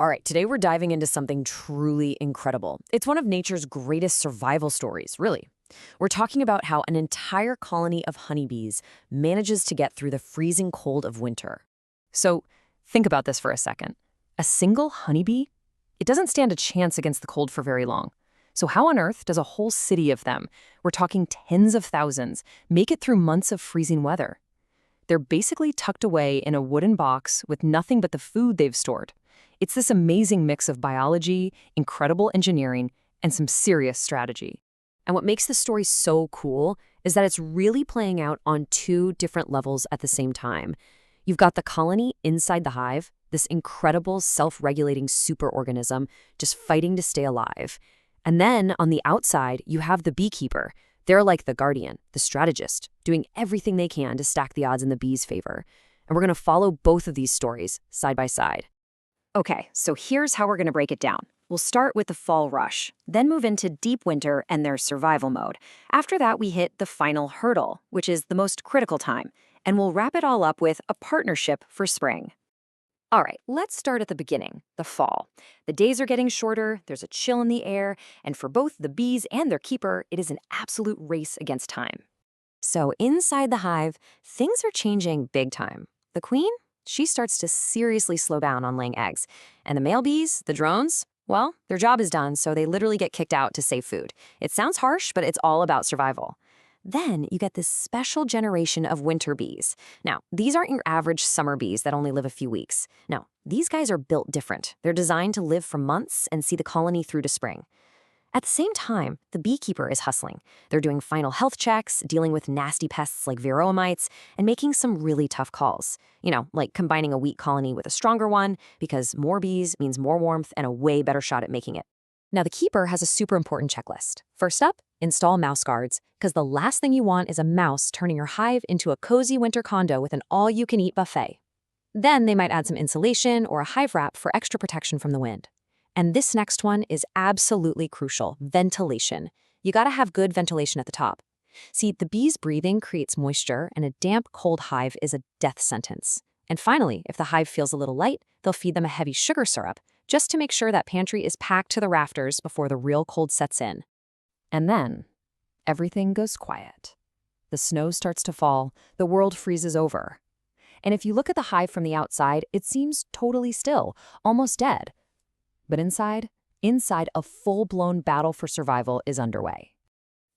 All right, today we're diving into something truly incredible. It's one of nature's greatest survival stories, really. We're talking about how an entire colony of honeybees manages to get through the freezing cold of winter. So, think about this for a second. A single honeybee? It doesn't stand a chance against the cold for very long. So how on earth does a whole city of them, we're talking tens of thousands, make it through months of freezing weather? They're basically tucked away in a wooden box with nothing but the food they've stored. It's this amazing mix of biology, incredible engineering, and some serious strategy. And what makes the story so cool is that it's really playing out on two different levels at the same time. You've got the colony inside the hive, this incredible self-regulating superorganism just fighting to stay alive. And then on the outside, you have the beekeeper. They're like the guardian, the strategist, doing everything they can to stack the odds in the bees' favor. And we're going to follow both of these stories side by side. Okay, so here's how we're going to break it down. We'll start with the fall rush, then move into deep winter and their survival mode. After that, we hit the final hurdle, which is the most critical time, and we'll wrap it all up with a partnership for spring. All right, let's start at the beginning, the fall. The days are getting shorter, there's a chill in the air, and for both the bees and their keeper, it is an absolute race against time. So inside the hive, things are changing big time. The queen? She starts to seriously slow down on laying eggs. And the male bees, the drones, well, their job is done, so they literally get kicked out to save food. It sounds harsh, but it's all about survival. Then you get this special generation of winter bees. Now, these aren't your average summer bees that only live a few weeks. No, these guys are built different. They're designed to live for months and see the colony through to spring. At the same time, the beekeeper is hustling. They're doing final health checks, dealing with nasty pests like varroa mites, and making some really tough calls. You know, like combining a weak colony with a stronger one, because more bees means more warmth and a way better shot at making it. Now, the keeper has a super important checklist. First up, install mouse guards, because the last thing you want is a mouse turning your hive into a cozy winter condo with an all-you-can-eat buffet. Then they might add some insulation or a hive wrap for extra protection from the wind. And this next one is absolutely crucial, ventilation. You gotta have good ventilation at the top. See, the bees' breathing creates moisture, and a damp, cold hive is a death sentence. And finally, if the hive feels a little light, they'll feed them a heavy sugar syrup, just to make sure that pantry is packed to the rafters before the real cold sets in. And then, everything goes quiet. The snow starts to fall, the world freezes over. And if you look at the hive from the outside, it seems totally still, almost dead. But inside a full-blown battle for survival is underway.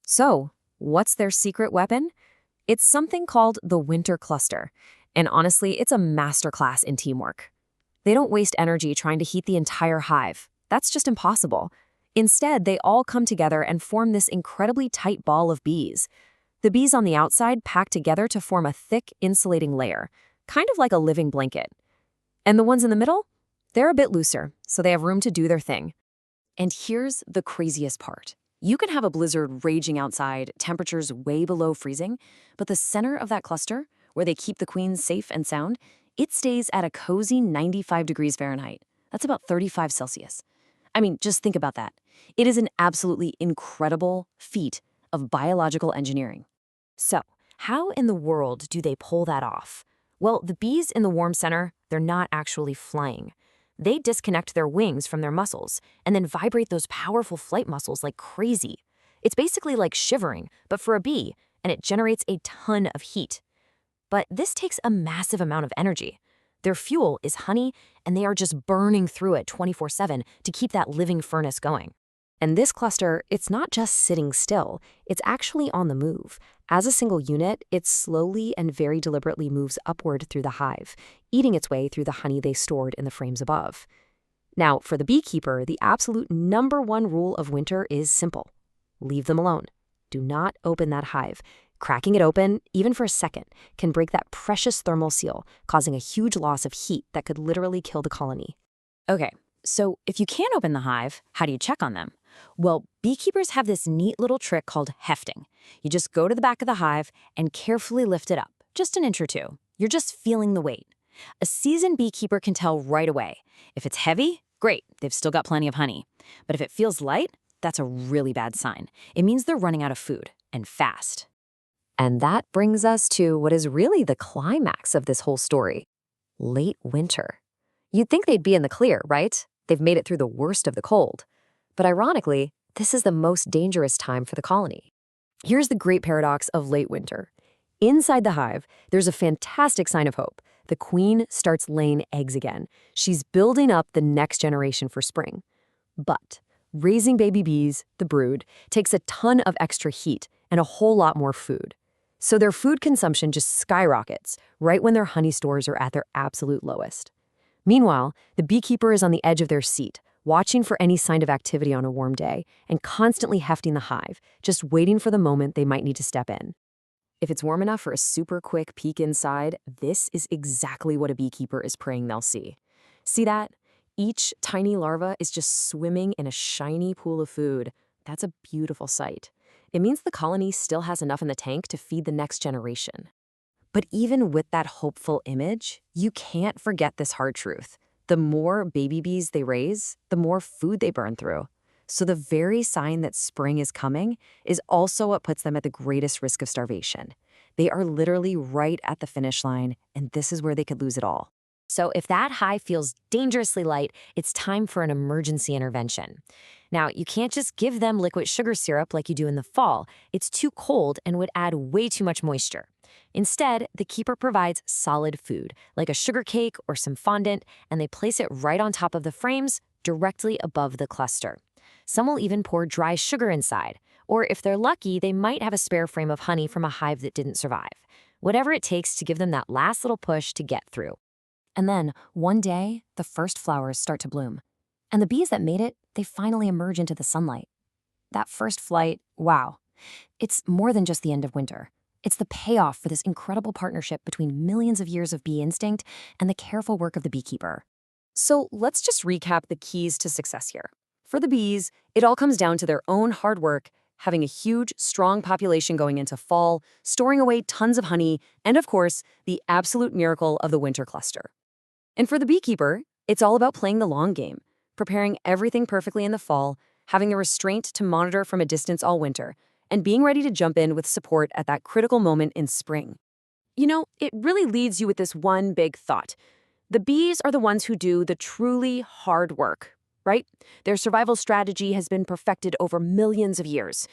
So, what's their secret weapon? It's something called the winter cluster. And honestly, it's a masterclass in teamwork. They don't waste energy trying to heat the entire hive. That's just impossible. Instead, they all come together and form this incredibly tight ball of bees. The bees on the outside pack together to form a thick, insulating layer, kind of like a living blanket. And the ones in the middle? They're a bit looser, so they have room to do their thing. And here's the craziest part. You can have a blizzard raging outside, temperatures way below freezing, but the center of that cluster, where they keep the queens safe and sound, it stays at a cozy 95 degrees Fahrenheit. That's about 35 Celsius. I mean, just think about that. It is an absolutely incredible feat of biological engineering. So, how in the world do they pull that off? Well, the bees in the warm center, they're not actually flying. They disconnect their wings from their muscles and then vibrate those powerful flight muscles like crazy. It's basically like shivering, but for a bee, and it generates a ton of heat. But this takes a massive amount of energy. Their fuel is honey, and they are just burning through it 24/7 to keep that living furnace going. And this cluster, it's not just sitting still, it's actually on the move. As a single unit, it slowly and very deliberately moves upward through the hive, eating its way through the honey they stored in the frames above. Now, for the beekeeper, the absolute #1 rule of winter is simple. Leave them alone. Do not open that hive. Cracking it open, even for a second, can break that precious thermal seal, causing a huge loss of heat that could literally kill the colony. Okay, so if you can't open the hive, how do you check on them? Well, beekeepers have this neat little trick called hefting. You just go to the back of the hive and carefully lift it up, just an inch or two. You're just feeling the weight. A seasoned beekeeper can tell right away. If it's heavy, great, they've still got plenty of honey. But if it feels light, that's a really bad sign. It means they're running out of food, and fast. And that brings us to what is really the climax of this whole story. Late winter. You'd think they'd be in the clear, right? They've made it through the worst of the cold. But ironically, this is the most dangerous time for the colony. Here's the great paradox of late winter. Inside the hive, there's a fantastic sign of hope. The queen starts laying eggs again. She's building up the next generation for spring. But raising baby bees, the brood, takes a ton of extra heat and a whole lot more food. So their food consumption just skyrockets right when their honey stores are at their absolute lowest. Meanwhile, the beekeeper is on the edge of their seat, watching for any sign of activity on a warm day and constantly hefting the hive, just waiting for the moment they might need to step in. If it's warm enough for a super quick peek inside, this is exactly what a beekeeper is praying they'll see. See that? Each tiny larva is just swimming in a shiny pool of food. That's a beautiful sight. It means the colony still has enough in the tank to feed the next generation. But even with that hopeful image, you can't forget this hard truth. The more baby bees they raise, the more food they burn through. So the very sign that spring is coming is also what puts them at the greatest risk of starvation. They are literally right at the finish line, and this is where they could lose it all. So if that hive feels dangerously light, it's time for an emergency intervention. Now, you can't just give them liquid sugar syrup like you do in the fall. It's too cold and would add way too much moisture. Instead, the keeper provides solid food, like a sugar cake or some fondant, and they place it right on top of the frames, directly above the cluster. Some will even pour dry sugar inside, or if they're lucky, they might have a spare frame of honey from a hive that didn't survive. Whatever it takes to give them that last little push to get through. And then, one day, the first flowers start to bloom. And the bees that made it, they finally emerge into the sunlight. That first flight, wow. It's more than just the end of winter. It's the payoff for this incredible partnership between millions of years of bee instinct and the careful work of the beekeeper. So let's just recap the keys to success here. For the bees, it all comes down to their own hard work, having a huge, strong population going into fall, storing away tons of honey, and of course, the absolute miracle of the winter cluster. And for the beekeeper, it's all about playing the long game, preparing everything perfectly in the fall, having the restraint to monitor from a distance all winter, and being ready to jump in with support at that critical moment in spring. You know, it really leaves you with this one big thought. The bees are the ones who do the truly hard work, right? Their survival strategy has been perfected over millions of years.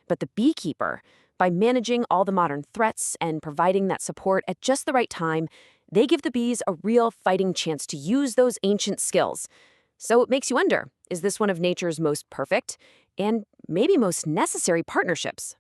But the beekeeper, by managing all the modern threats and providing that support at just the right time, they give the bees a real fighting chance to use those ancient skills. So it makes you wonder, is this one of nature's most perfect and maybe most necessary partnerships?